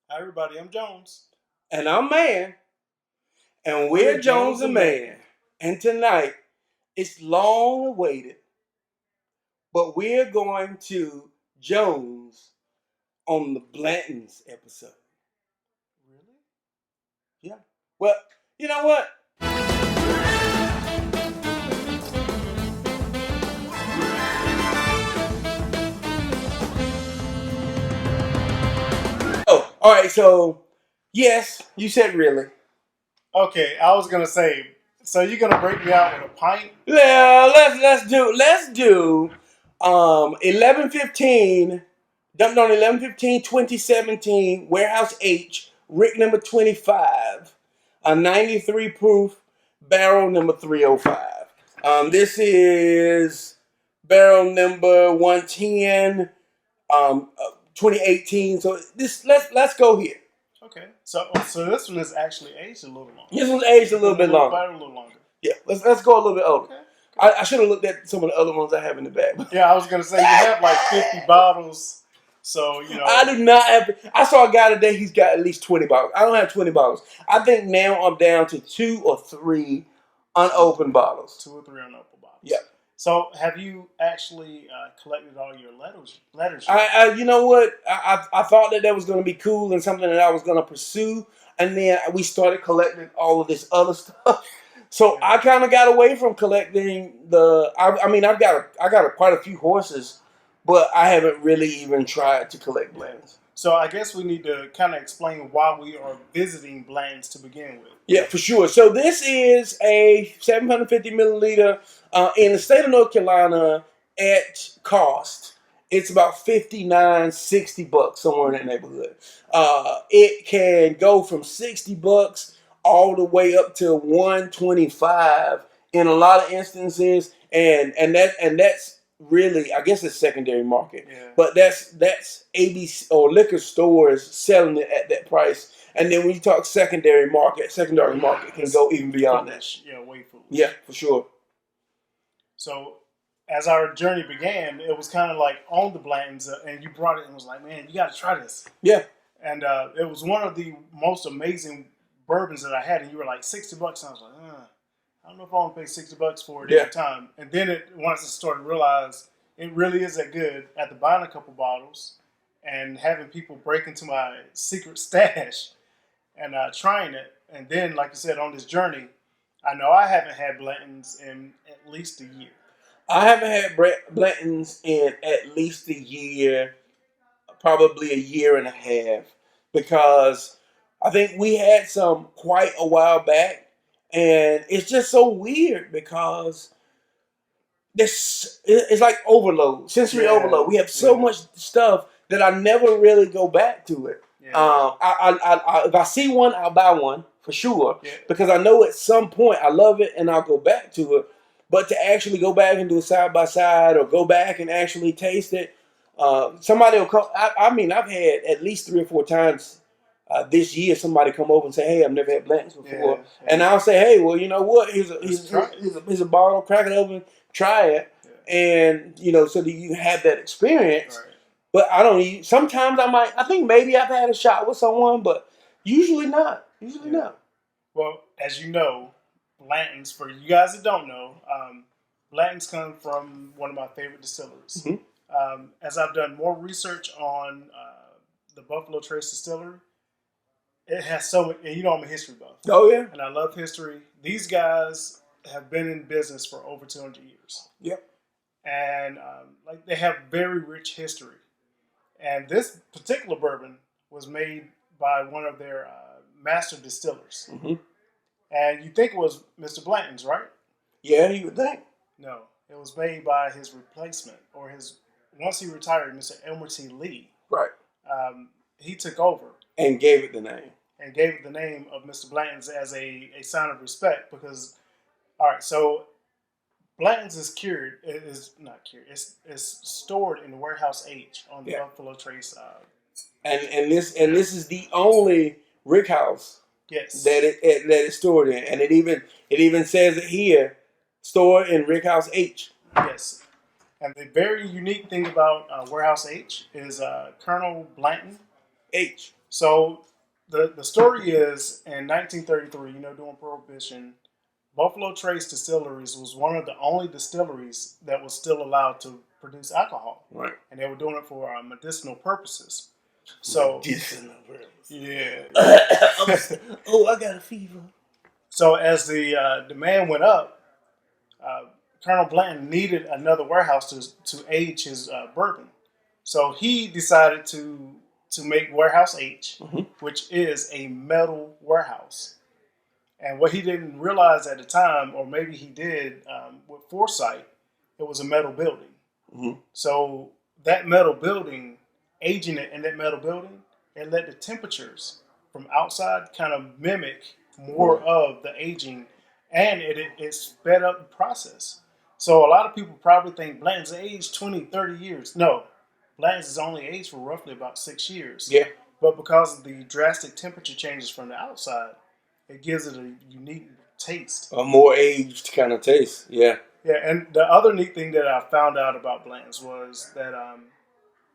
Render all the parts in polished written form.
Hi everybody, I'm Jones. And I'm Man, and we're Jones and Mann. And tonight, it's long awaited, but we're going to Jones on the Blantons episode. Really? Yeah. Well, you know what? Oh, all right. So, yes, you said really. Okay, I was gonna say, so you're gonna break me out with a pint? Yeah, let's do 1115 dumped on 11/15/2017 Warehouse H Rick number 25, a 93 proof barrel number 305. This is barrel number 110, 2018. So this let's go here. Okay, so this one is actually aged a little longer. This one's aged a little bit longer. Better, a little longer. Yeah, let's go a little bit older. Okay. I should have looked at some of the other ones I have in the bag. Yeah, I was gonna say you have like 50 bottles, so you know. I do not have. I saw a guy today. He's got at least 20 bottles. I don't have 20 bottles. I think now I'm down to 2 or 3 unopened bottles. 2 or 3 unopened bottles. Yeah. So have you actually collected all your letters? You know what? I thought that was going to be cool and something that I was going to pursue, and then we started collecting all of this other stuff. So yeah. I kind of got away from collecting the. I mean, I got quite a few horses, but I haven't really even tried to collect Blantons. So I guess we need to kind of explain why we are visiting Blantons to begin with. Yeah, for sure. So this is a 750 milliliter in the state of North Carolina at cost. It's about $59-$60, somewhere in that neighborhood. It can go from $60 all the way up to $125 in a lot of instances, and that's really, I guess it's secondary market. Yeah. But that's ABC or liquor stores selling it at that price. And then when you talk secondary market can go even beyond that. Yeah, way foolish. Yeah, for sure. So as our journey began, it was kind of like on the Blantons, and you brought it and was like, man, you got to try this. Yeah. And it was one of the most amazing bourbons that I had, and you were like $60, and I was like, I don't know if I want to pay $60 for it every time. And then once I started to realize it really is that good, after buying a couple bottles and having people break into my secret stash and trying it. And then, like you said, on this journey, I know I haven't had Blantons in at least a year. I haven't had Blantons in at least a year, probably a year and a half, because I think we had some quite a while back. And it's just so weird because it's like overload, sensory overload. We have so much stuff that I never really go back to it. Yeah. If I see one, I'll buy one for sure because I know at some point I love it and I'll go back to it. But to actually go back and do a side by side or go back and actually taste it, somebody will come. I mean, I've had at least 3 or 4 times this year somebody come over and say, "Hey, I've never had Blantons before," and I'll say, "Hey, well, you know what? Here's a bottle. Crack it open, try it, and so that you have that experience." Right. But I don't. Sometimes I think maybe I've had a shot with someone, but usually not. Usually not. Well, as you know, Blantons, for you guys that don't know, Blantons come from one of my favorite distilleries. Mm-hmm. As I've done more research on the Buffalo Trace Distillery, it has so much, and you know I'm a history buff. Oh, yeah. And I love history. These guys have been in business for over 200 years. Yep. And they have very rich history. And this particular bourbon was made by one of their master distillers. Mm-hmm. And you think it was Mr. Blanton's, right? Yeah, you would think. No, it was made by his replacement, or once he retired, Mr. Elmer T. Lee. Right. He took over. And gave it the name. And gave it the name of Mr. Blanton's as a sign of respect because, all right, so Blanton's is cured. It is not cured. It's stored in the Warehouse H on the Buffalo Trace. And this is the only rick house. Yes. That it's stored in, and it even says it here, stored in Rick House H. Yes. And the very unique thing about Warehouse H is Colonel Blanton H. So the story is in 1933, during Prohibition, Buffalo Trace Distilleries was one of the only distilleries that was still allowed to produce alcohol. Right. And they were doing it for medicinal purposes. So medicinal purposes. Yeah. Oh, I got a fever. So as the demand went up, Colonel Blanton needed another warehouse to age his bourbon. So he decided to make Warehouse H, which is a metal warehouse. And what he didn't realize at the time, or maybe he did with foresight, it was a metal building. Mm-hmm. So that metal building, aging it in that metal building, it let the temperatures from outside kind of mimic more of the aging, and it sped up the process. So a lot of people probably think Blanton's aged 20, 30 years. No, Blanton's is only aged for roughly about 6 years. Yeah. But because of the drastic temperature changes from the outside, it gives it a unique taste. A more aged kind of taste, yeah. Yeah, and the other neat thing that I found out about Blanton's was that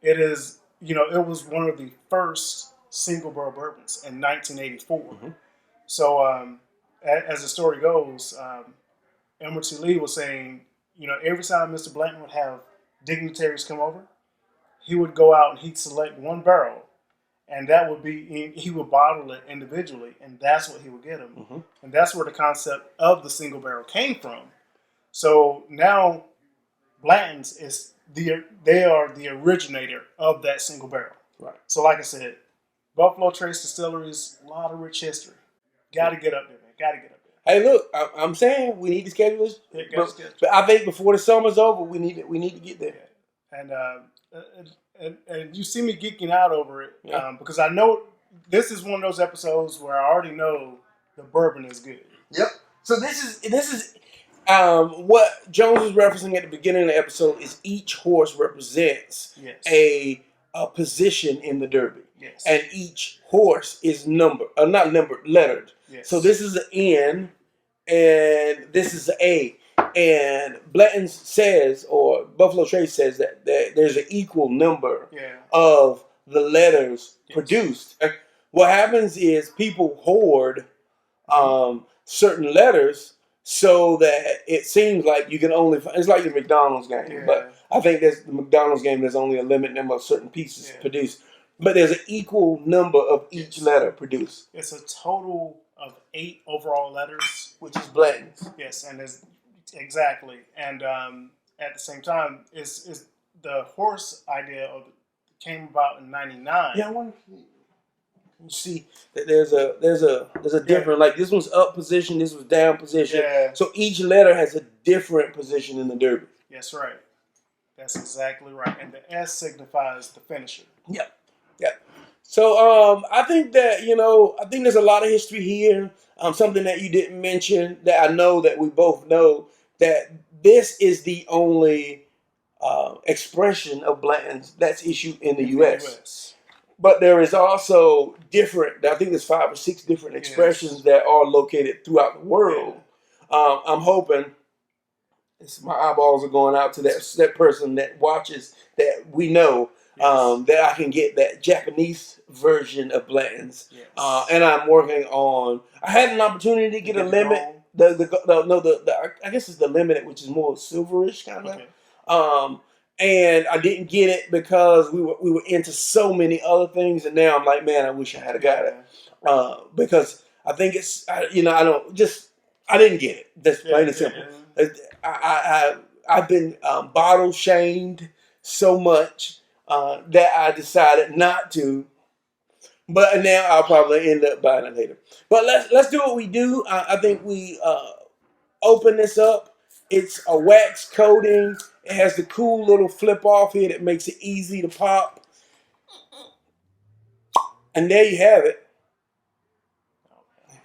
it is, it was one of the first single barrel bourbons in 1984. Mm-hmm. So as the story goes, Emerson Lee was saying, every time Mr. Blanton would have dignitaries come over, he would go out and he'd select one barrel. And that would be, he would bottle it individually, and that's what he would get him. Mm-hmm. And that's where the concept of the single barrel came from. So now Blanton's they are the originator of that single barrel. Right. So like I said, Buffalo Trace Distilleries, a lot of rich history. Got to get up there, man. Got to get up there. Hey, look, I'm saying we need to schedule this. Yeah, but I think before the summer's over, we need to get there. Yeah. And you see me geeking out over it because I know this is one of those episodes where I already know the bourbon is good. Yep. So this is what Jones was referencing at the beginning of the episode is each horse represents a position in the Derby. Yes. And each horse is not numbered, lettered. Yes. So this is an N and this is an A. And Blanton says, or Buffalo Trace says that there's an equal number of the letters produced. What happens is people hoard certain letters so that it seems like you can only. It's like the McDonald's game, but I think the McDonald's game. There's only a limited number of certain pieces produced, but there's an equal number of each letter produced. It's a total of 8 overall letters, which is Blanton's. Yes, and there's. Exactly, and at the same time, is the horse idea came about in '99. Yeah, I want to see that there's a different like this one's up position, this was down position. Yeah. So each letter has a different position in the Derby. That's right. That's exactly right, and the S signifies the finisher. Yep. Yep. So I think that I think there's a lot of history here. Something that you didn't mention that I know that we both know. That this is the only expression of Blanton's that's issued in the U.S. But there is also different, I think there's 5 or 6 different expressions that are located throughout the world. Yeah. I'm hoping, my eyeballs are going out to that person that watches that we know, that I can get that Japanese version of Blanton's. Yes. And I'm working on, I had an opportunity to get a limit. I guess it's the limited, which is more silverish kind of. Okay. And I didn't get it because we were into so many other things, and now I'm like, man, I wish I had got it. Because I think it's, I didn't get it. That's plain and simple. I've been bottle shamed so much that I decided not to. But now I'll probably end up buying it later. But let's do what we do. I think we open this up. It's a wax coating. It has the cool little flip off here that makes it easy to pop. And there you have it.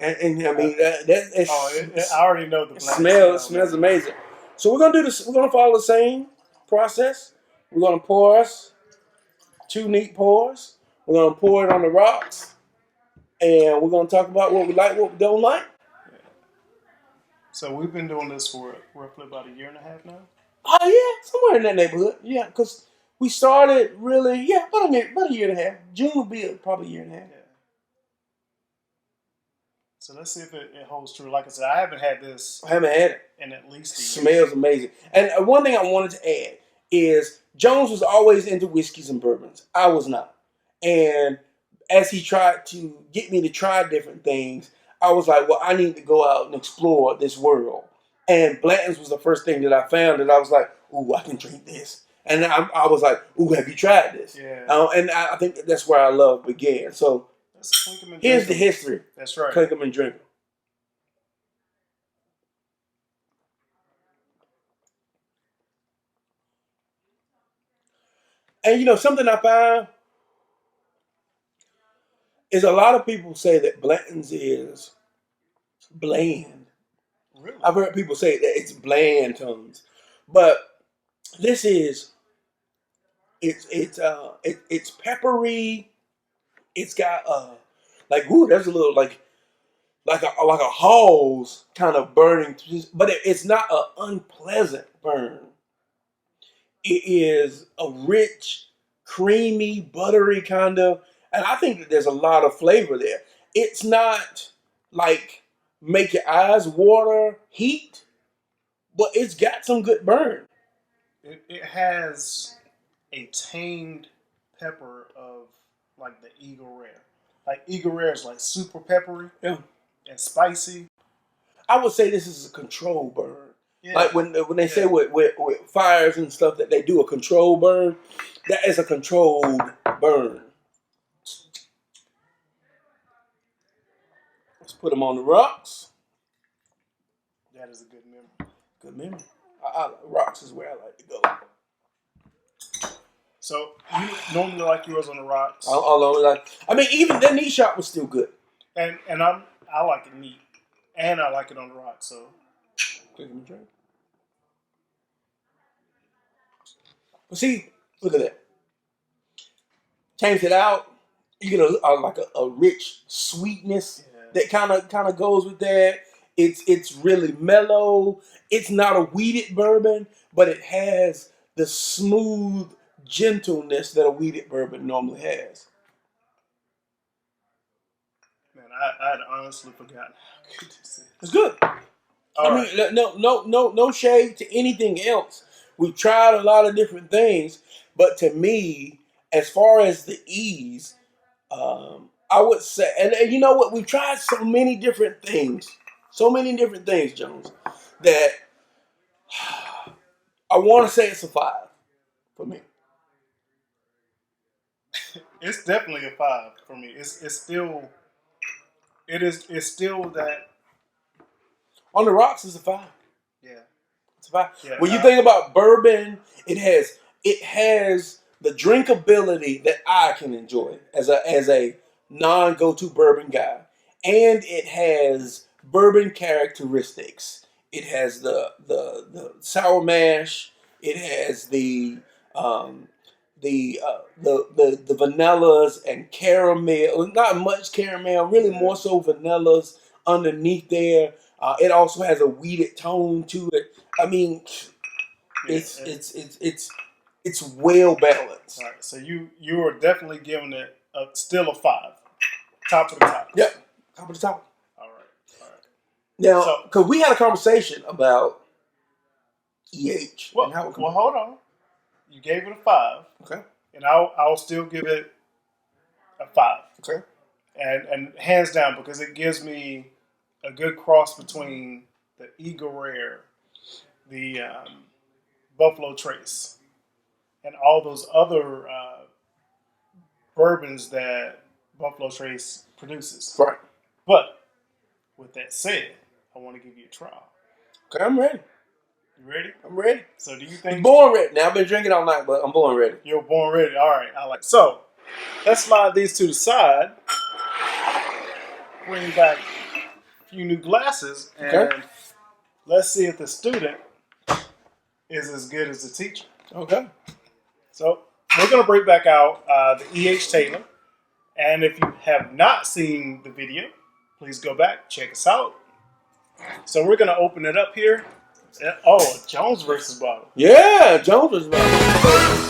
And I mean I already know the smells amazing. So we're gonna do this. We're gonna follow the same process. We're gonna pour us 2 neat pours. We're going to pour it on the rocks, and we're going to talk about what we like, what we don't like. Yeah. So we've been doing this for roughly about 1.5 years now? Oh, yeah, somewhere in that neighborhood. Yeah, because We started really, about a year and a half. June will be probably a year and a half. Yeah. So let's see if it holds true. Like I said, I haven't had this. I haven't had it in at least a year. Smells amazing. And one thing I wanted to add is Jones was always into whiskeys and bourbons. I was not. And as he tried to get me to try different things, I was like, well, I need to go out and explore this world. And Blanton's was the first thing that I found that I was like, ooh, I can drink this. And I was like, ooh, have you tried this? Yeah. And I think that's where our love began. So here's the history. That's right. Clink 'em and drink 'em. And something I found is a lot of people say that Blanton's is bland. Really? I've heard people say that it's bland tones, but this is it's peppery. It's got there's a little like a hose kind of burning, but it's not an unpleasant burn. It is a rich, creamy, buttery kind of, and I think that there's a lot of flavor there. It's not like make your eyes water heat, but it's got some good burn. It has a tamed pepper of like the Eagle Rare. Like Eagle Rare is like super peppery and spicy. I would say this is a control burn. Yeah. Like when they say with fires and stuff that they do a control burn, that is a controlled burn. Let's put them on the rocks. That is a good memory. Good memory. Rocks is where I like to go. So you normally like yours on the rocks? Even the neat shot was still good. And I like it neat, and I like it on the rocks. So. But see, look at that. Change it out. You get a rich sweetness that kind of goes with that. It's really mellow. It's not a weeded bourbon, but it has the smooth gentleness that a weeded bourbon normally has. Man, I had honestly forgotten how good this is. It's good. No shade to anything else. We've tried a lot of different things, but to me, as far as the ease, I would say, and you know what? We've tried so many different things, Jones, that I want to say it's a 5 for me. It's definitely a 5 for me. It's still that. On the rocks is a 5. Yeah. It's a 5. Yeah, when you think about bourbon, it has the drinkability that I can enjoy as a non-go-to bourbon guy. And it has bourbon characteristics. It has the sour mash. It has the vanillas and caramel. Not much caramel, really more so vanillas underneath there. It also has a weeded tone to it. I mean, it's well balanced. All right, so you are definitely giving it still a 5, top of the top. Yep, top of the top. All right. Now, because we had a conversation about EH. Well, hold on. You gave it a 5. Okay. And I'll still give it a 5. Okay. And hands down, because it gives me a good cross between the Eagle Rare, the Buffalo Trace, and all those other bourbons that Buffalo Trace produces. Right. But with that said, I want to give you a trial. Okay, I'm ready. You ready? I'm ready. So do you think... I'm born ready. Now, I've been drinking all night, but I'm born ready. You're born ready. All right. I like it. So let's slide these to the side. Bring back a few new glasses. And let's see if the student is as good as the teacher. Okay. So we're going to break back out the E.H. Taylor. And if you have not seen the video, please go back, check us out. So we're going to open it up here. Oh, Jones versus bottle. Yeah, Jones versus bottle.